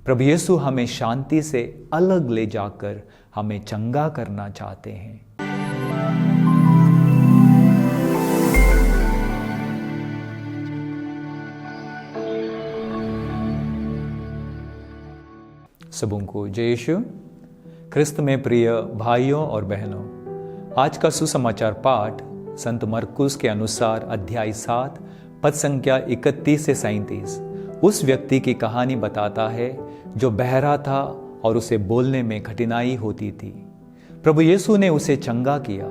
प्रभु यीशु हमें शांति से अलग ले जाकर हमें चंगा करना चाहते हैं। सबों को जय यीशु। ख्रिस्त में प्रिय भाइयों और बहनों, आज का सुसमाचार पाठ संत मरकुस के अनुसार अध्याय 7 पद संख्या 31 से 37 उस व्यक्ति की कहानी बताता है जो बहरा था और उसे बोलने में कठिनाई होती थी। प्रभु यीशु ने उसे चंगा किया।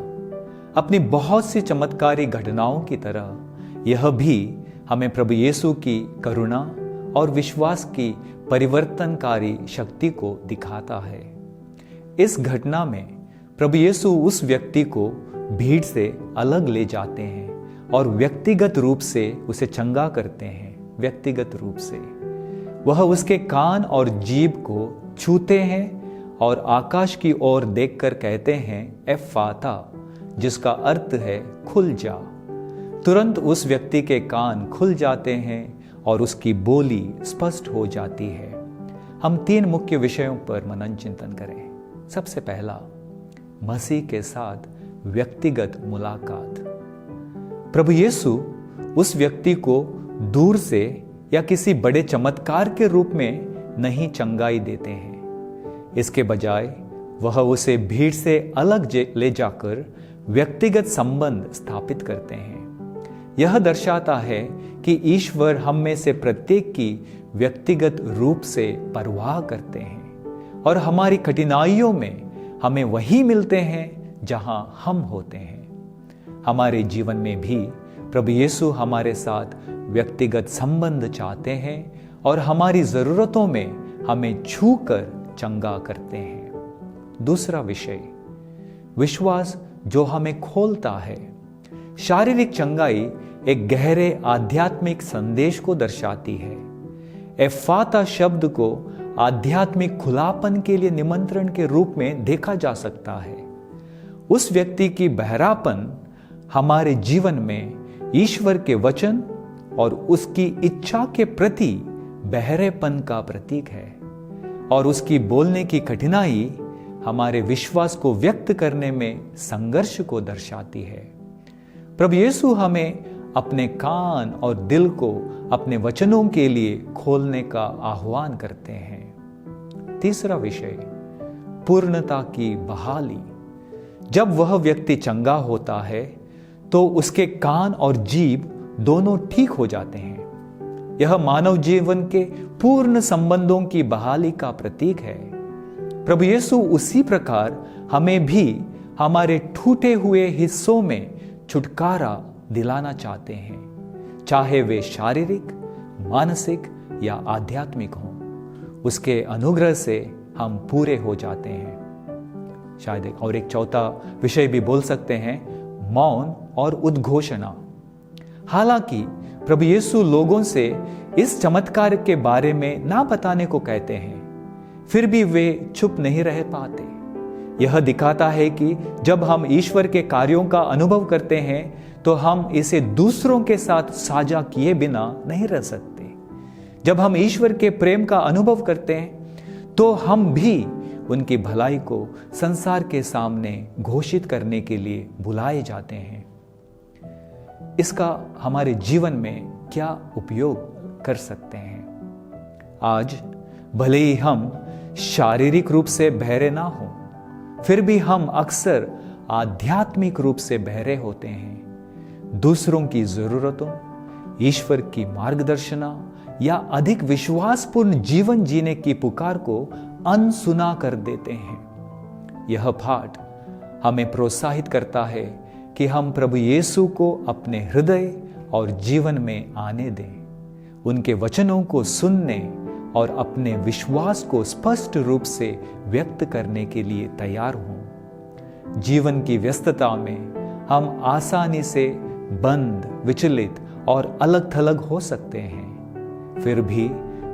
अपनी बहुत सी चमत्कारी घटनाओं की तरह यह भी हमें प्रभु यीशु की करुणा और विश्वास की परिवर्तनकारी शक्ति को दिखाता है। इस घटना में प्रभु यीशु उस व्यक्ति को भीड़ से अलग ले जाते हैं और व्यक्तिगत रूप से उसे चंगा करते हैं। व्यक्तिगत रूप से वह उसके कान और जीभ को छूते हैं और आकाश की ओर देखकर कहते हैं एफ्फाता, जिसका अर्थ है खुल जा। तुरंत उस व्यक्ति के कान खुल जाते हैं और उसकी बोली स्पष्ट हो जाती है। हम 3 मुख्य विषयों पर मनन चिंतन करें। सबसे पहला, मसीह के साथ व्यक्तिगत मुलाकात। प्रभु यीशु उस व्यक्ति को दूर से या किसी बड़े चमत्कार के रूप में नहीं चंगाई देते हैं। इसके बजाय वह उसे भीड़ से अलग ले जाकर व्यक्तिगत संबंध स्थापित करते हैं। यह दर्शाता है कि ईश्वर हम में से प्रत्येक की व्यक्तिगत रूप से परवाह करते हैं और हमारी कठिनाइयों में हमें वही मिलते हैं जहां हम होते हैं। हमारे जीवन में भी प्रभु यीशु हमारे साथ व्यक्तिगत संबंध चाहते हैं और हमारी जरूरतों में हमें छूकर चंगा करते हैं। दूसरा विषय, विश्वास जो हमें खोलता है। शारीरिक चंगाई एक गहरे आध्यात्मिक संदेश को दर्शाती है। एफ्फाता शब्द को आध्यात्मिक खुलापन के लिए निमंत्रण के रूप में देखा जा सकता है। उस व्यक्ति की बहरापन हमारे जीवन में ईश्वर के वचन और उसकी इच्छा के प्रति बहरेपन का प्रतीक है और उसकी बोलने की कठिनाई हमारे विश्वास को व्यक्त करने में संघर्ष को दर्शाती है। प्रभु यीशु हमें अपने कान और दिल को अपने वचनों के लिए खोलने का आह्वान करते हैं। तीसरा विषय, पूर्णता की बहाली। जब वह व्यक्ति चंगा होता है तो उसके कान और जीभ दोनों ठीक हो जाते हैं। यह मानव जीवन के पूर्ण संबंधों की बहाली का प्रतीक है। प्रभु यीशु उसी प्रकार हमें भी हमारे टूटे हुए हिस्सों में छुटकारा दिलाना चाहते हैं, चाहे वे शारीरिक, मानसिक या आध्यात्मिक हों। उसके अनुग्रह से हम पूरे हो जाते हैं। शायद एक चौथा विषय भी बोल सकते हैं, मौन और उद्घोषणा। हालांकि प्रभु यीशु लोगों से इस चमत्कार के बारे में ना बताने को कहते हैं, फिर भी वे चुप नहीं रह पाते। यह दिखाता है कि जब हम ईश्वर के कार्यों का अनुभव करते हैं तो हम इसे दूसरों के साथ साझा किए बिना नहीं रह सकते। जब हम ईश्वर के प्रेम का अनुभव करते हैं तो हम भी उनकी भलाई को संसार के सामने घोषित करने के लिए बुलाए जाते हैं। इसका हमारे जीवन में क्या उपयोग कर सकते हैं? आज भले ही हम शारीरिक रूप से बहरे ना हों, फिर भी हम अक्सर आध्यात्मिक रूप से बहरे होते हैं। दूसरों की जरूरतों, ईश्वर की मार्गदर्शना या अधिक विश्वासपूर्ण जीवन जीने की पुकार को अनसुना कर देते हैं। यह पाठ हमें प्रोत्साहित करता है कि हम प्रभु यीशु को अपने हृदय और जीवन में आने दें, उनके वचनों को सुनने और अपने विश्वास को स्पष्ट रूप से व्यक्त करने के लिए तैयार हों। जीवन की व्यस्तता में हम आसानी से बंद, विचलित और अलग थलग हो सकते हैं, फिर भी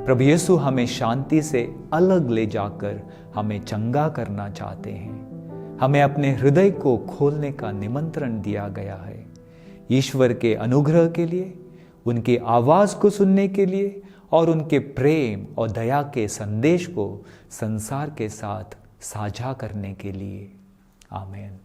प्रभु यीशु हमें शांति से अलग ले जाकर हमें चंगा करना चाहते हैं। हमें अपने हृदय को खोलने का निमंत्रण दिया गया है, ईश्वर के अनुग्रह के लिए, उनकी आवाज को सुनने के लिए और उनके प्रेम और दया के संदेश को संसार के साथ साझा करने के लिए। आमीन।